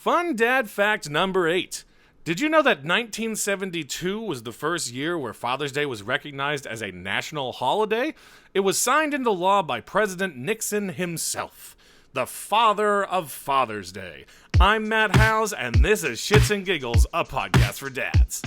Fun dad fact number 8. Did you know that 1972 was the first year where Father's Day was recognized as a national holiday? It was signed into law by President Nixon himself. The father of Father's Day. I'm Matt Howes, and this is Shits and Giggles, a podcast for dads.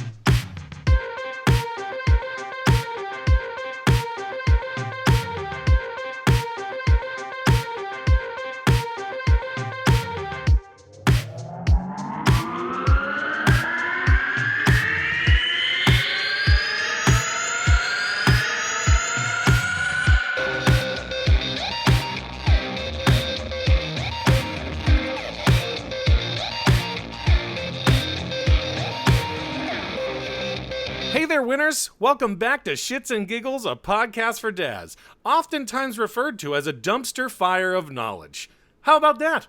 Hey there, winners! Welcome back to Shits and Giggles, a podcast for dads, oftentimes referred to as a dumpster fire of knowledge. How about that?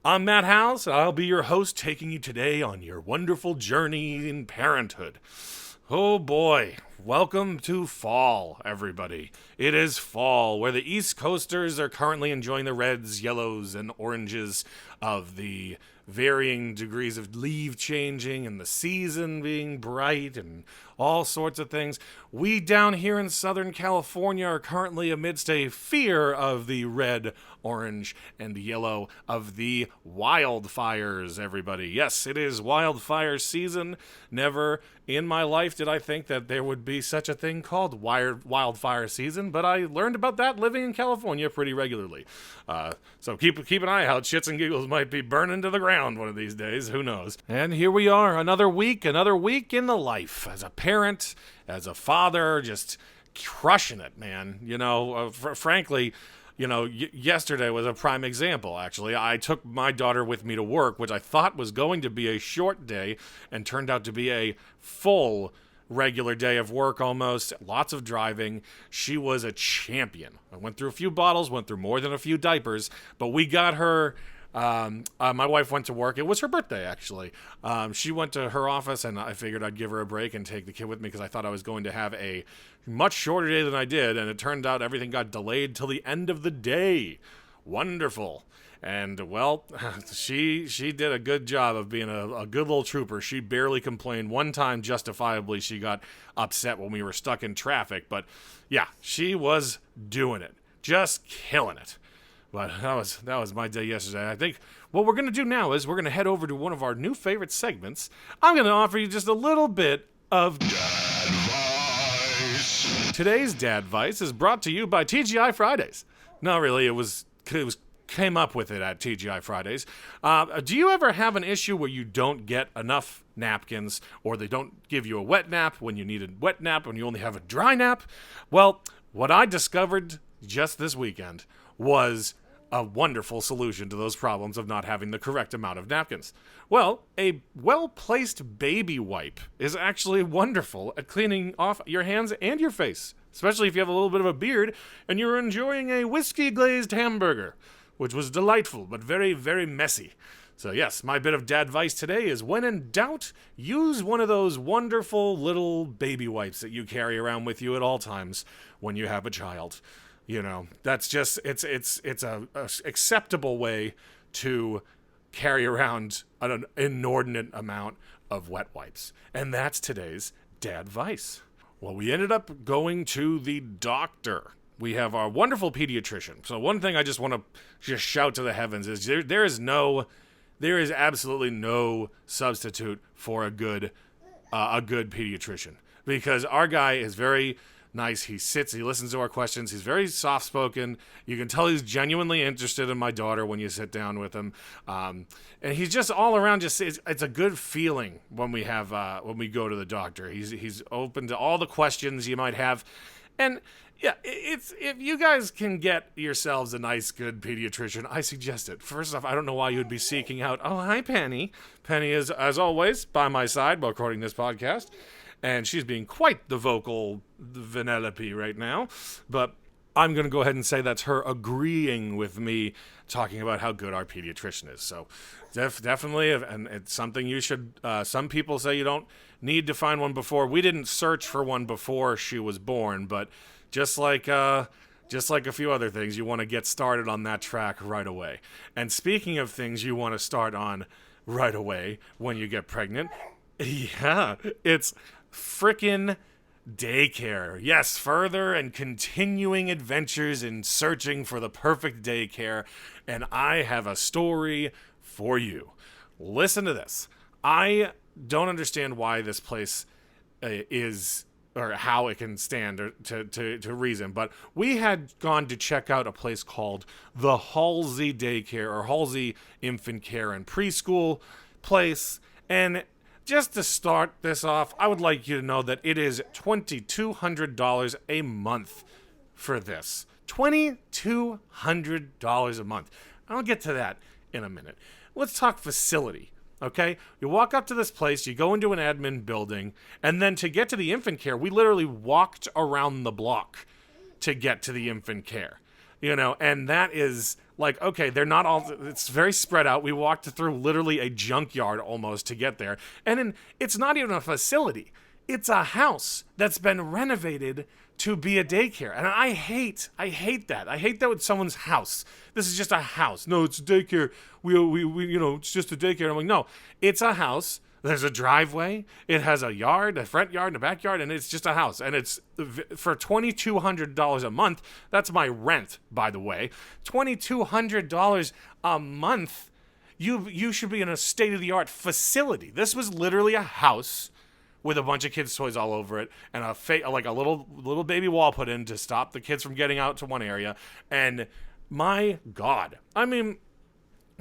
I'm Matt Howes, and I'll be your host, taking you today on your wonderful journey in parenthood. Oh boy, welcome to fall, everybody. It is fall, where the East Coasters are currently enjoying the reds, yellows, and oranges of the varying degrees of leaf changing and the season being bright and all sorts of things. We down here in Southern California are currently amidst a fear of the red, orange, and yellow of the wildfires, everybody. Yes, it is wildfire season. Never in my life did I think that there would be such a thing called wildfire season, but I learned about that living in California pretty regularly. So keep an eye out. Shits and Giggles might be burning to the ground one of these days. Who knows? And here we are, another week in the life. As a parent, as a father, just crushing it, man. You know, frankly, you know, yesterday was a prime example, actually. I took my daughter with me to work, which I thought was going to be a short day, and turned out to be a full regular day of work almost. Lots of driving. She was a champion. I went through a few bottles, went through more than a few diapers, but we got her. My wife went to work. It was her birthday, actually. She went to her office, and I figured I'd give her a break and take the kid with me because I thought I was going to have a much shorter day than I did, and it turned out everything got delayed till the end of the day. Wonderful. And, well, she did a good job of being a good little trooper. She barely complained. One time, justifiably, she got upset when we were stuck in traffic. But, yeah, she was doing it. Just killing it. But that was my day yesterday. I think what we're going to do now is we're going to head over to one of our new favorite segments. I'm going to offer you just a little bit of Dad Vice. Today's Dad Vice is brought to you by TGI Fridays. No, really, it came up with it at TGI Fridays. Do you ever have an issue where you don't get enough napkins, or they don't give you a wet nap when you need a wet nap, when you only have a dry nap? Well, what I discovered just this weekend was a wonderful solution to those problems of not having the correct amount of napkins. Well, a well-placed baby wipe is actually wonderful at cleaning off your hands and your face, especially if you have a little bit of a beard and you're enjoying a whiskey-glazed hamburger, which was delightful but very, very messy. So yes, my bit of dad vice today is, when in doubt, use one of those wonderful little baby wipes that you carry around with you at all times when you have a child. You know, that's just, it's a acceptable way to carry around an inordinate amount of wet wipes. And that's today's dad vice. Well, we ended up going to the doctor. We have our wonderful pediatrician. So one thing I just want to just shout to the heavens is there is absolutely no substitute for a good pediatrician, because our guy is very nice. He sits, he listens to our questions. He's very soft-spoken. You can tell he's genuinely interested in my daughter when you sit down with him. And he's just all around, it's a good feeling when we go to the doctor. He's open to all the questions you might have. And yeah, if you guys can get yourselves a nice, good pediatrician, I suggest it. First off, I don't know why you would be seeking out, oh, hi, Penny. Penny is, as always, by my side while recording this podcast. And she's being quite the vocal Vanellope right now. But I'm going to go ahead and say that's her agreeing with me talking about how good our pediatrician is. So definitely, and it's something you should, some people say you don't need to find one before. We didn't search for one before she was born, but just like a few other things, you want to get started on that track right away. And speaking of things you want to start on right away when you get pregnant. Yeah, it's frickin' Daycare. Yes, further and continuing adventures in searching for the perfect daycare. And I have a story for you. Listen to this. I don't understand why this place is, or how it can stand or to reason, but we had gone to check out a place called the Halsey Daycare, or Halsey Infant Care and Preschool place. And just to start this off, I would like you to know that it is $2,200 a month for this. $2,200 a month. I'll get to that in a minute. Let's talk facility, okay? You walk up to this place, you go into an admin building, and then to get to the infant care, we literally walked around the block to get to the infant care. And that is like, okay, they're not all, it's very spread out. We walked through literally a junkyard almost to get there. And then it's not even a facility. It's a house that's been renovated to be a daycare. And I hate that. I hate that with someone's house. This is just a house. No, it's a daycare. We it's just a daycare. I'm like, no, it's a house. There's a driveway. It has a yard, a front yard, and a backyard, and it's just a house. And it's for $2,200 a month. That's my rent, by the way. $2,200 a month. You should be in a state-of-the-art facility. This was literally a house with a bunch of kids' toys all over it, and a little baby wall put in to stop the kids from getting out to one area. And my God, I mean,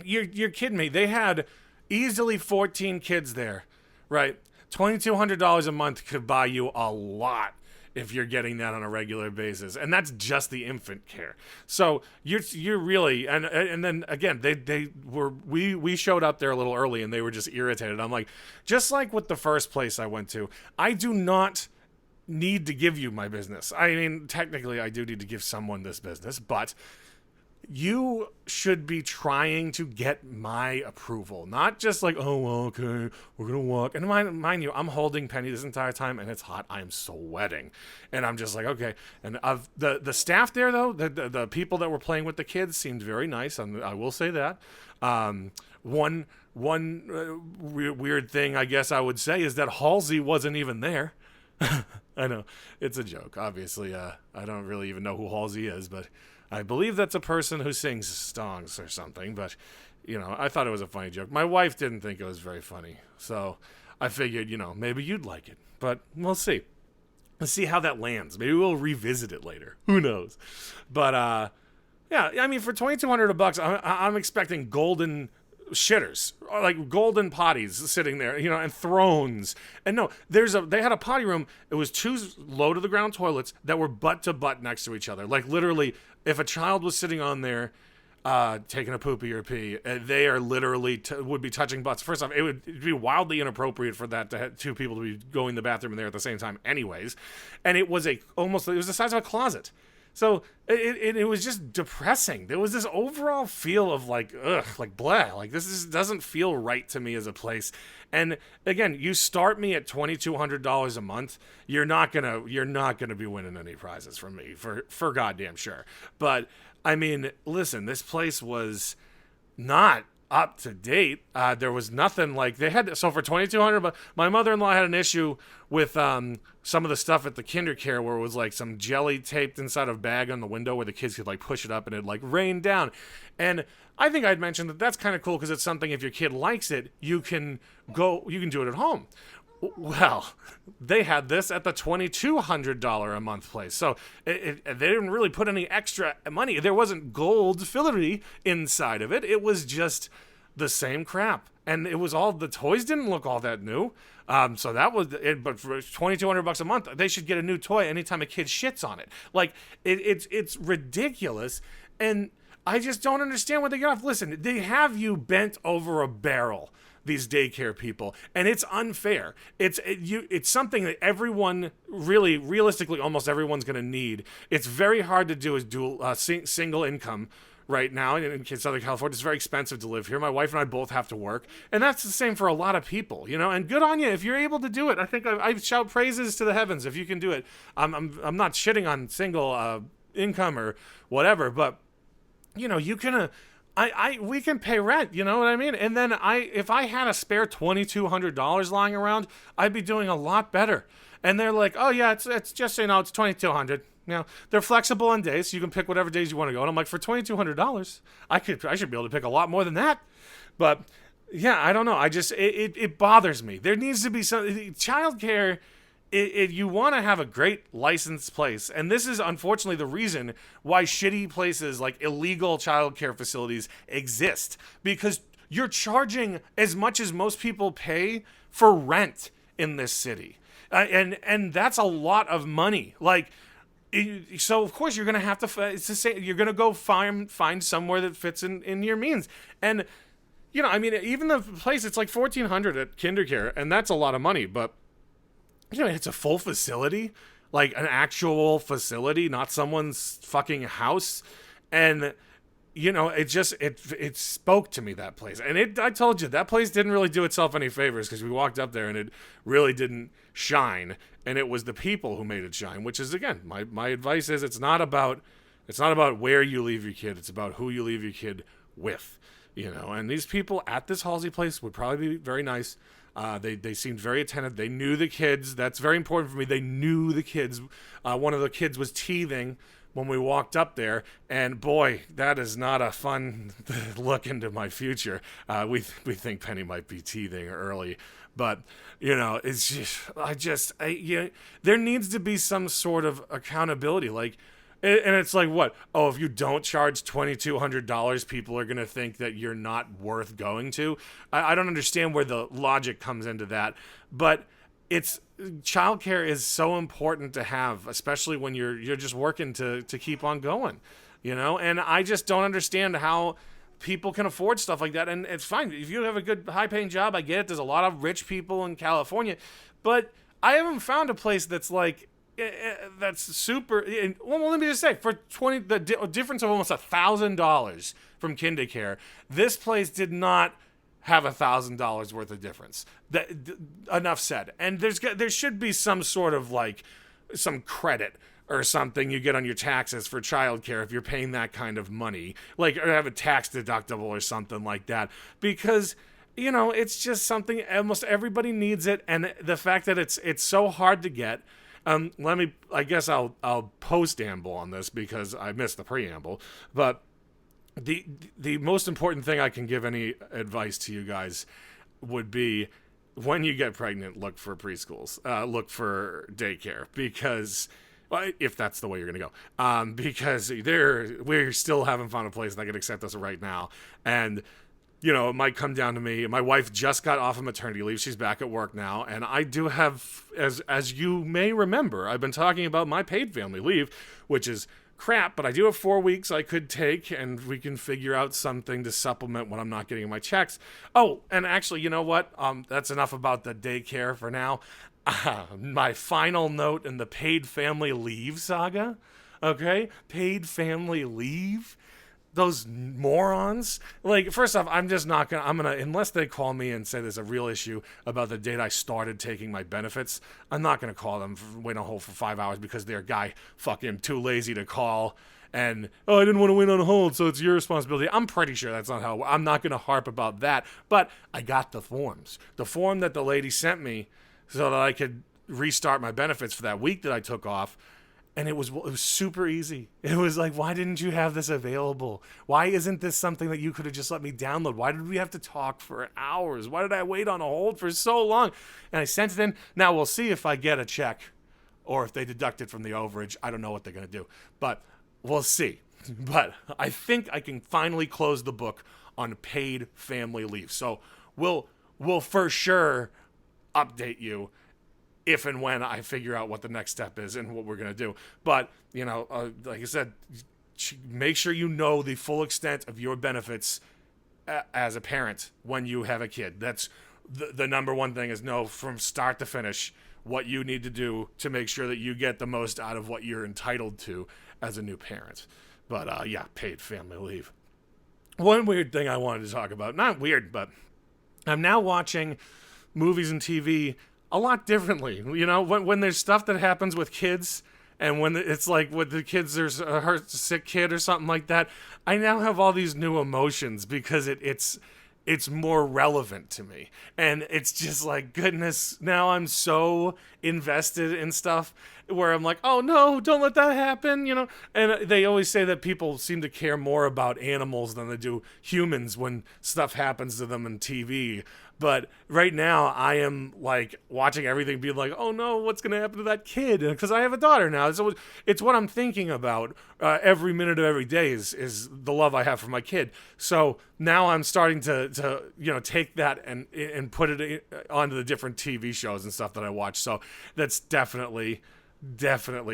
you're kidding me. They had easily 14 kids there, right? $2,200 a month could buy you a lot if you're getting that on a regular basis, and that's just the infant care. So you're really, and then again, we showed up there a little early, and they were just irritated. I'm like, just like with the first place I went to, I do not need to give you my business. I mean, technically, I do need to give someone this business, but you should be trying to get my approval, not just like, oh, well, okay, we're gonna walk. And mind you, I'm holding Penny this entire time, and it's hot. I'm sweating, and I'm just like, okay. And the staff there, though, the people that were playing with the kids seemed very nice. I will say that. One weird thing I guess I would say is that Halsey wasn't even there. I know it's a joke. Obviously, I don't really even know who Halsey is, but I believe that's a person who sings songs or something, but, I thought it was a funny joke. My wife didn't think it was very funny, so I figured, maybe you'd like it, but we'll see. Let's see how that lands. Maybe we'll revisit it later. Who knows? But, yeah, I mean, for $2,200, I'm expecting golden shitters, like golden potties sitting there, and thrones. And no, they had a potty room. It was 2 low to the ground toilets that were butt to butt next to each other. Like literally, if a child was sitting on there, taking a poopy or pee, they are literally would be touching butts. First off, it'd be wildly inappropriate for that to have 2 people to be going to the bathroom in there at the same time anyways. And it was it was the size of a closet. So it was just depressing. There was this overall feel of like, ugh, like blah, like this doesn't feel right to me as a place. And again, you start me at $2,200 a month. You're not gonna be winning any prizes from me for goddamn sure. But I mean, listen, this place was not up to date. There was nothing like they had. So for $2,200, but my mother-in-law had an issue with some of the stuff at the kinder care where it was like some jelly taped inside a bag on the window where the kids could like push it up and it'd like rain down. And I think I'd mentioned that that's kind of cool because it's something, if your kid likes it, you can do it at home. Well, they had this at the $2,200 a month place. So they didn't really put any extra money. There wasn't gold filigree inside of it. It was just the same crap. And it was all, the toys didn't look all that new. So that was it. But for $2,200 a month, they should get a new toy anytime a kid shits on it. Like, it's ridiculous. And I just don't understand what they get off. Listen, they have you bent over a barrel, these daycare people, and it's unfair. It's something that everyone, really realistically, almost everyone's going to need. It's very hard to do as single income right now in Southern California. It's very expensive to live here. My wife and I both have to work, and that's the same for a lot of people, and good on you if you're able to do it. I think I shout praises to the heavens if you can do it. I'm not shitting on single income or whatever, but you can we can pay rent, you know what I mean? And then if I had a spare $2,200 lying around, I'd be doing a lot better. And they're like, oh yeah, it's just, you know, it's $2,200. You know, they're flexible on days, so you can pick whatever days you want to go. And I'm like, for $2,200, I should be able to pick a lot more than that. But yeah, I don't know. It bothers me. There needs to be some childcare. You want to have a great licensed place, and this is unfortunately the reason why shitty places like illegal childcare facilities exist, because you're charging as much as most people pay for rent in this city, and that's a lot of money. Like, so of course you're gonna have to you're gonna go find somewhere that fits in your means, and you know, I mean, even the place, it's like $1,400 at KinderCare, and that's a lot of money, but you know, it's a full facility, like an actual facility, not someone's fucking house. And, you know, it spoke to me, that place. And I told you, that place didn't really do itself any favors, because we walked up there and it really didn't shine. And it was the people who made it shine, which is, again, my advice is it's not about where you leave your kid. It's about who you leave your kid with, you know. And these people at this Halsey place would probably be very nice. They seemed very attentive. They knew the kids. That's very important for me. They knew the kids. One of the kids was teething when we walked up there, and boy, that is not a fun look into my future. We think Penny might be teething early, but you know, it's just there needs to be some sort of accountability, like. And it's like, what? Oh, if you don't charge $2,200, people are going to think that you're not worth going to. I don't understand where the logic comes into that. But childcare is so important to have, especially when you're just working to keep on going, you know? And I just don't understand how people can afford stuff like that. And it's fine. If you have a good high-paying job, I get it. There's a lot of rich people in California. But I haven't found a place that's like, that's super. Well, let me just say, for the difference of almost $1,000 from KinderCare, this place did not have $1,000 worth of difference. Enough said. And there should be some sort of like some credit or something you get on your taxes for childcare if you're paying that kind of money, like, or have a tax deductible or something like that, because. You know, it's just something almost everybody needs it, and the fact that it's so hard to get. I guess I'll post-amble on this because I missed the preamble, but the most important thing I can give any advice to you guys would be, when you get pregnant, look for preschools, look for daycare, because, well, if that's the way you're going to go, because we still haven't found a place that can accept us right now, and you know, it might come down to me. My wife just got off of maternity leave. She's back at work now. And I do have, as you may remember, I've been talking about my paid family leave, which is crap, but I do have 4 weeks I could take, and we can figure out something to supplement when I'm not getting my checks. Oh, and actually, you know what? That's enough about the daycare for now. My final note in the paid family leave saga, okay? Paid family leave. Those morons. Like, first off, I'm gonna, unless they call me and say there's a real issue about the date I started taking my benefits, I'm not gonna call them, wait on hold for 5 hours because their guy fucking too lazy to call, and, oh, I didn't want to wait on hold, so it's your responsibility. I'm pretty sure that's not how, I'm not gonna harp about that, but I got the forms. The form that the lady sent me so that I could restart my benefits for that week that I took off. And it was super easy. It was like, why didn't you have this available? Why isn't this something that you could have just let me download? Why did we have to talk for hours? Why did I wait on a hold for so long? And I sent it in. Now we'll see if I get a check or if they deduct it from the overage. I don't know what they're going to do, but we'll see. But I think I can finally close the book on paid family leave. So we'll for sure update you if and when I figure out what the next step is and what we're going to do. But, you know, like I said, make sure you know the full extent of your benefits as a parent when you have a kid. That's the number one thing, is know from start to finish what you need to do to make sure that you get the most out of what you're entitled to as a new parent. But, yeah, paid family leave. One weird thing I wanted to talk about, not weird, but I'm now watching movies and TV a lot differently. You know, when there's stuff that happens with kids And when it's like with the kids, there's a hurt, sick kid or something like that, I now have all these new emotions because it's more relevant to me. And it's just like, goodness, now I'm so invested in stuff where I'm like, oh no, don't let that happen, you know? And they always say that people seem to care more about animals than they do humans when stuff happens to them on TV. But right now, I am like watching everything being like, oh no, what's going to happen to that kid? Because I have a daughter now. So it's what I'm thinking about every minute of every day is the love I have for my kid. So now I'm starting to take that and put it onto the different TV shows and stuff that I watch. So that's definitely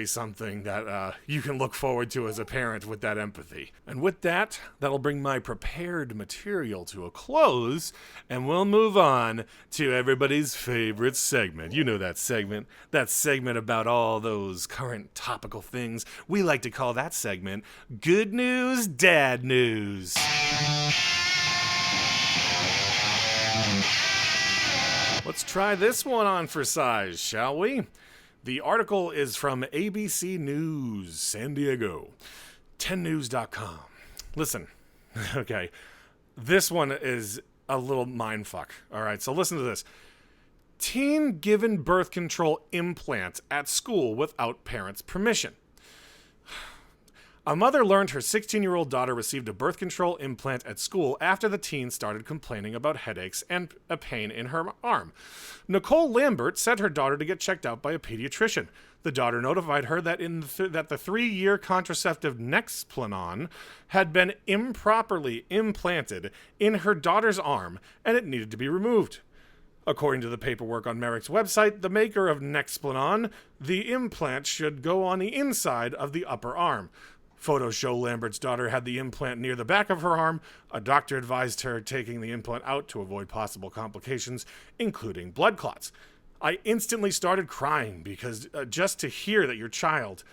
something that you can look forward to as a parent with that empathy. And with that, that'll bring my prepared material to a close, and we'll move on to everybody's favorite segment. You know that segment about all those current topical things. We like to call that segment Good News, Dad News. Let's try this one on for size, shall we? The article is from ABC News, San Diego, 10news.com. Listen, okay, this one is a little mindfuck. All right, so listen to this. Teen given birth control implant at school without parents' permission. A mother learned her 16-year-old daughter received a birth control implant at school after the teen started complaining about headaches and a pain in her arm. Nicole Lambert sent her daughter to get checked out by a pediatrician. The daughter notified her that that the 3-year contraceptive Nexplanon had been improperly implanted in her daughter's arm and it needed to be removed. According to the paperwork on Merrick's website, the maker of Nexplanon, the implant should go on the inside of the upper arm. Photos show Lambert's daughter had the implant near the back of her arm. A doctor advised her taking the implant out to avoid possible complications, including blood clots. I instantly started crying because just to hear that your child,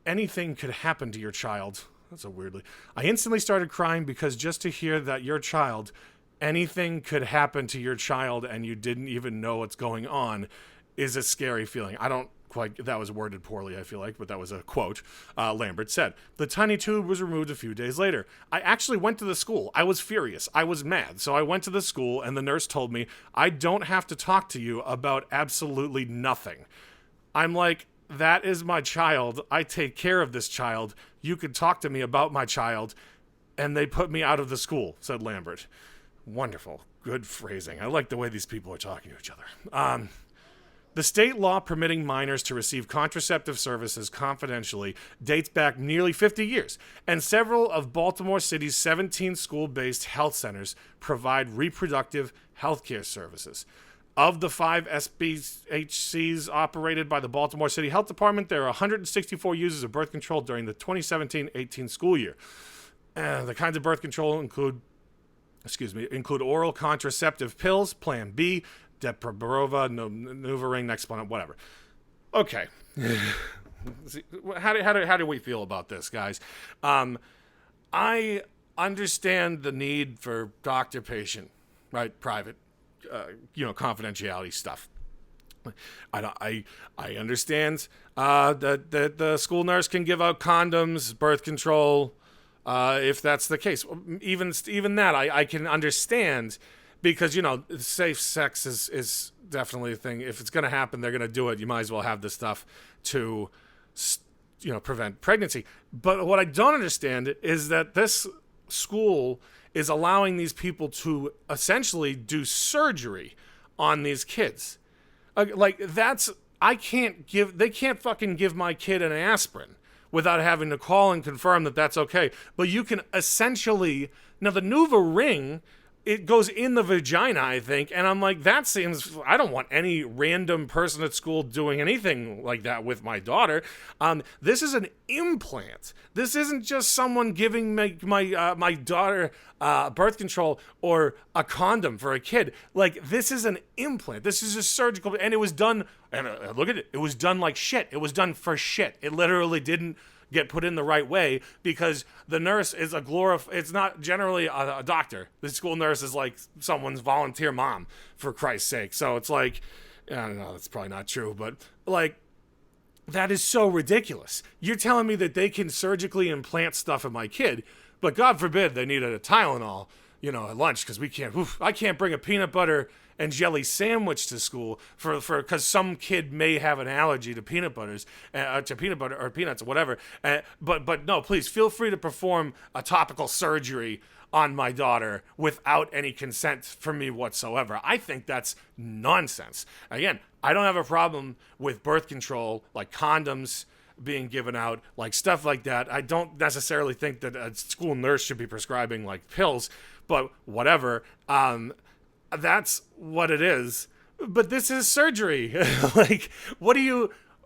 anything could happen to your child. That's a weirdly. I instantly started crying because just to hear that your child, anything could happen to your child and you didn't even know what's going on is a scary feeling. I don't quite, that was worded poorly, I feel like, but that was a quote. Lambert said. The tiny tube was removed a few days later. I actually went to the school. I was furious. I was mad. So I went to the school and the nurse told me, I don't have to talk to you about absolutely nothing. I'm like, that is my child. I take care of this child. You could talk to me about my child. And they put me out of the school, said Lambert. Wonderful. Good phrasing. I like the way these people are talking to each other. The state law permitting minors to receive contraceptive services confidentially dates back nearly 50 years, and several of Baltimore City's 17 school-based health centers provide reproductive health care services. Of the 5 SBHCs operated by the Baltimore City Health Department, there are 164 users of birth control during the 2017-18 school year. The kinds of birth control include oral contraceptive pills, Plan B, Depo-Provera, NuvaRing, Nexplanon, whatever. Okay. How do we feel about this, guys? I understand the need for doctor-patient, right, private, confidentiality stuff. I understand that the school nurse can give out condoms, birth control, if that's the case. Even that I can understand. Because, safe sex is definitely a thing. If it's going to happen, they're going to do it. You might as well have this stuff to, prevent pregnancy. But what I don't understand is that this school is allowing these people to essentially do surgery on these kids. They can't fucking give my kid an aspirin without having to call and confirm that that's okay. But you can essentially, now the NuvaRing, it goes in the vagina, I think, and I'm like, that seems, I don't want any random person at school doing anything like that with my daughter. This is an implant. This isn't just someone giving my daughter birth control or a condom for a kid. Like, this is an implant. This is a surgical, and it was done, and look at it, it was done like shit. It was done for shit. It literally didn't get put in the right way because the nurse is it's not generally a doctor. The school nurse is like someone's volunteer mom, for Christ's sake. So it's like, I don't know, that's probably not true, but like, That is so ridiculous. You're telling me that they can surgically implant stuff in my kid, but God forbid they need a Tylenol, at lunch, because I can't bring a peanut butter and jelly sandwich to school because some kid may have an allergy to peanut butter or peanuts or whatever. But no, please feel free to perform a topical surgery on my daughter without any consent from me whatsoever. I think that's nonsense. Again, I don't have a problem with birth control, like condoms being given out, like stuff like that. I don't necessarily think that a school nurse should be prescribing like pills, but whatever. That's what it is. But this is surgery. Like,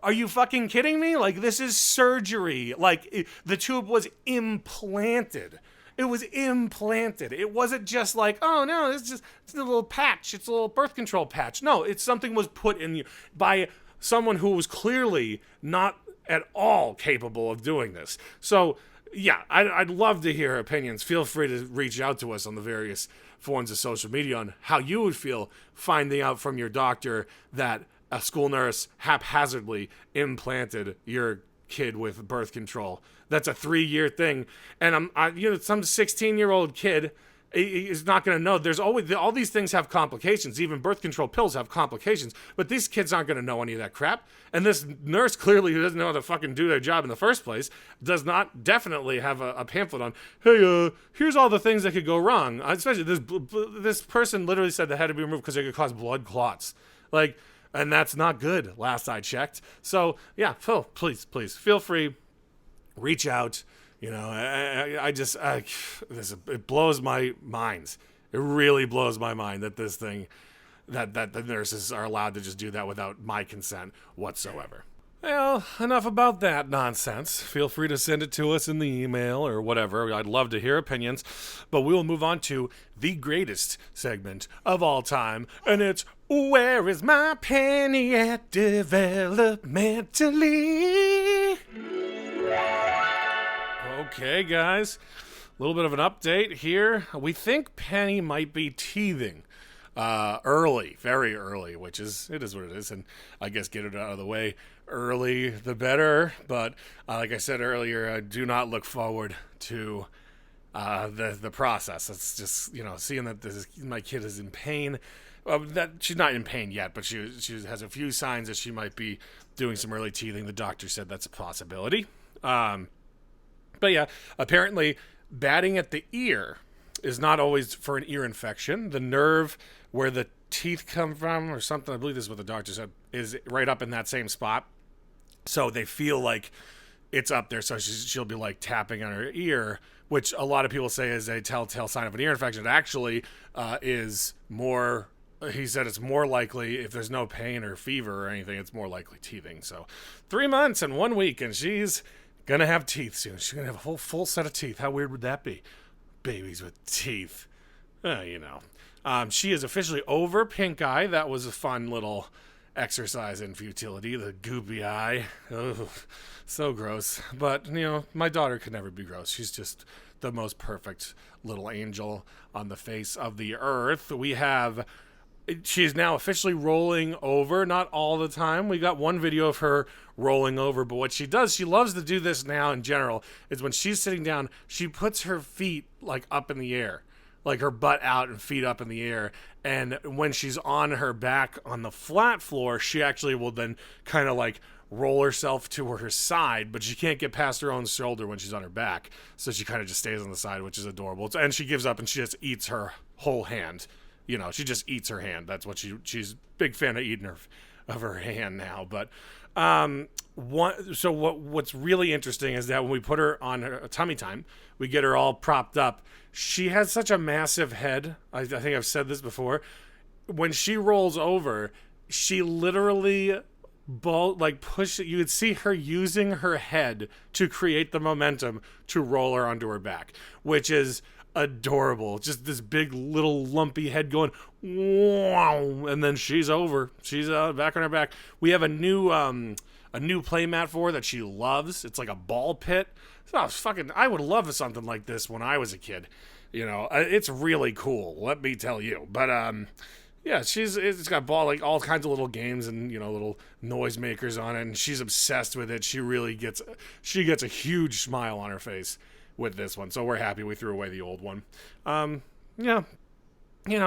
are you fucking kidding me? Like, this is surgery. Like, the tube was implanted. It was implanted. It wasn't just like, oh no, it's a little patch. It's a little birth control patch. No, it's something was put in you by someone who was clearly not at all capable of doing this. So yeah, I'd love to hear opinions. Feel free to reach out to us on the various forms of social media on how you would feel finding out from your doctor that a school nurse haphazardly implanted your kid with birth control. That's a 3-year thing, and some 16-year-old kid is not going to know. There's always all these things have complications. Even birth control pills have complications, but these kids aren't going to know any of that crap. And this nurse clearly, who doesn't know how to fucking do their job in the first place, does not definitely have a pamphlet on, hey, here's all the things that could go wrong. Especially this person literally said they had to be removed because they could cause blood clots. Like, and that's not good, last I checked. So yeah, Phil, please feel free, reach out. It blows my mind. It really blows my mind that this thing, that the nurses are allowed to just do that without my consent whatsoever. Well, enough about that nonsense. Feel free to send it to us in the email or whatever. I'd love to hear opinions. But we will move on to the greatest segment of all time, and it's Where is My Penny at Developmentally? Okay, guys, a little bit of an update here. We think Penny might be teething early, very early, it is what it is, and I guess get it out of the way early, the better. But like I said earlier, I do not look forward to the process. It's just, seeing that my kid is in pain. That she's not in pain yet, but she has a few signs that she might be doing some early teething. The doctor said that's a possibility. But yeah, apparently batting at the ear is not always for an ear infection. The nerve where the teeth come from or something, I believe this is what the doctor said, is right up in that same spot. So they feel like it's up there. So she'll be like tapping on her ear, which a lot of people say is a telltale sign of an ear infection. It actually is more, he said it's more likely if there's no pain or fever or anything, it's more likely teething. So 3 months and 1 week and she's gonna have teeth soon. She's gonna have a whole full set of teeth. How weird would that be? Babies with teeth. She is officially over pink eye. That was a fun little exercise in futility. The goopy eye. Oh, so gross. But, my daughter could never be gross. She's just the most perfect little angel on the face of the earth. She's now officially rolling over, not all the time. We got one video of her rolling over, but what she does, she loves to do this now in general, is when she's sitting down, she puts her feet like up in the air, like her butt out and feet up in the air. And when she's on her back on the flat floor, she actually will then kind of like roll herself to her side, but she can't get past her own shoulder when she's on her back. So she kind of just stays on the side, which is adorable. And she gives up and she just eats her whole hand. She just eats her hand. That's what she's a big fan of eating her hand now. But what's really interesting is that when we put her on her tummy time, we get her all propped up. She has such a massive head. I think I've said this before. When she rolls over, she literally push it. You would see her using her head to create the momentum to roll her onto her back, which is adorable. Just this big little lumpy head going wow, and then she's over. She's back on her back. We have a new playmat for her that she loves. It's like a ball pit. I would love something like this when I was a kid. It's really cool, let me tell you. But Yeah, it's got like all kinds of little games and little noise makers on it, and she's obsessed with it. She gets a huge smile on her face with this one, so we're happy we threw away the old one. Yeah,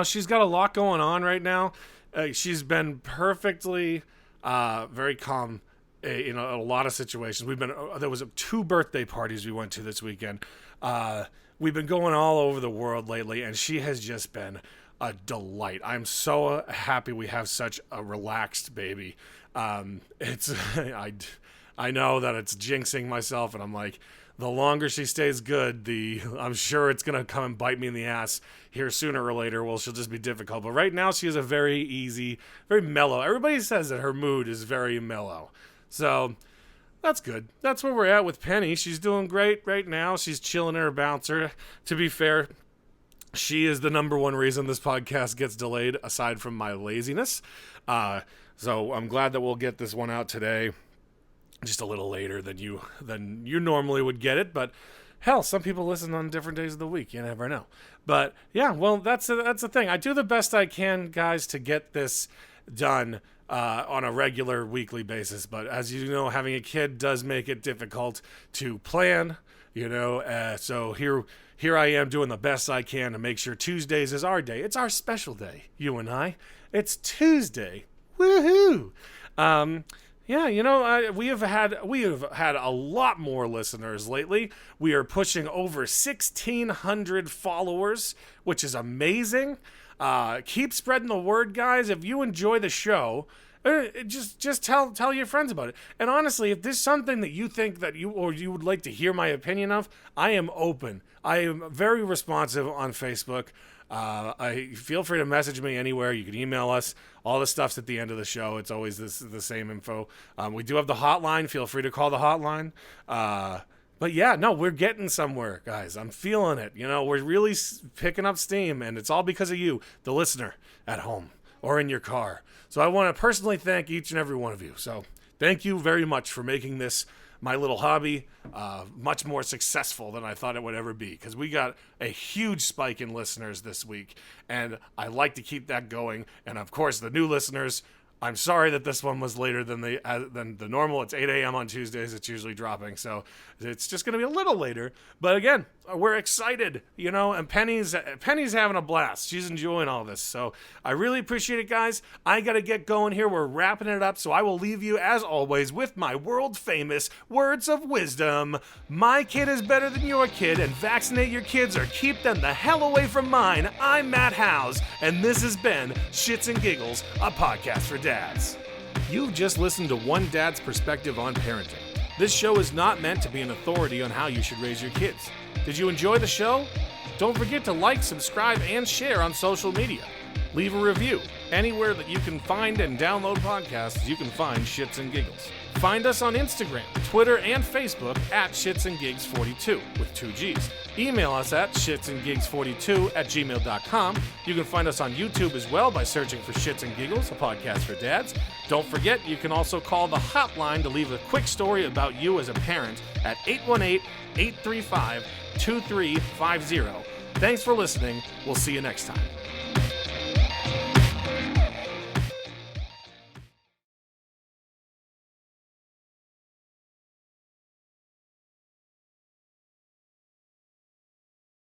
she's got a lot going on right now. She's been perfectly very calm in a lot of situations. There was 2 birthday parties we went to this weekend. We've been going all over the world lately, and she has just been a delight. I'm so happy we have such a relaxed baby. It's I know that it's jinxing myself, and I'm like, the longer she stays good, I'm sure it's gonna come and bite me in the ass here sooner or later. Well, she'll just be difficult. But right now, she is a very easy, very mellow. Everybody says that her mood is very mellow, so that's good. That's where we're at with Penny. She's doing great right now. She's chilling in her bouncer. To be fair, she is the number one reason this podcast gets delayed, aside from my laziness. So I'm glad that we'll get this one out today, just a little later than you normally would get it. But hell, some people listen on different days of the week. You never know. But yeah, well, that's the thing. I do the best I can, guys, to get this done on a regular weekly basis. But as you know, having a kid does make it difficult to plan. So here I am doing the best I can to make sure Tuesdays is our day. It's our special day, you and I. It's Tuesday. Woohoo! We have had a lot more listeners lately. We are pushing over 1,600 followers, which is amazing. Keep spreading the word, guys. If you enjoy the show, just tell your friends about it. And honestly, if there's something that you think that you would like to hear my opinion of, I am open. I am very responsive on Facebook. I feel free to message me anywhere. You can email us. All the stuff's at the end of the show. It's always the same info. We do have the hotline. Feel free to call the hotline. But yeah, no, we're getting somewhere, guys. I'm feeling it. We're really picking up steam, and it's all because of you, the listener, at home or in your car. So I want to personally thank each and every one of you. So thank you very much for making this, my little hobby, much more successful than I thought it would ever be, because we got a huge spike in listeners this week, and I like to keep that going. And of course, the new listeners, I'm sorry that this one was later than the normal. It's 8 a.m. on Tuesdays. It's usually dropping, so it's just going to be a little later. But again, we're excited, and Penny's having a blast. She's enjoying all this, so I really appreciate it, guys. I got to get going here. We're wrapping it up, so I will leave you, as always, with my world-famous words of wisdom. My kid is better than your kid, and vaccinate your kids or keep them the hell away from mine. I'm Matt Howes, and this has been Shits and Giggles, a podcast for dads. You've just listened to one dad's perspective on parenting. This show is not meant to be an authority on how you should raise your kids. Did you enjoy the show? Don't forget to like, subscribe, and share on social media. Leave a review. Anywhere that you can find and download podcasts, you can find Shits and Giggles. Find us on Instagram, Twitter, and Facebook at shitsandgigs42 with 2 Gs. Email us at shitsandgigs42@gmail.com. You can find us on YouTube as well by searching for Shits and Giggles, a podcast for dads. Don't forget, you can also call the hotline to leave a quick story about you as a parent at 818-835-2350. Thanks for listening. We'll see you next time.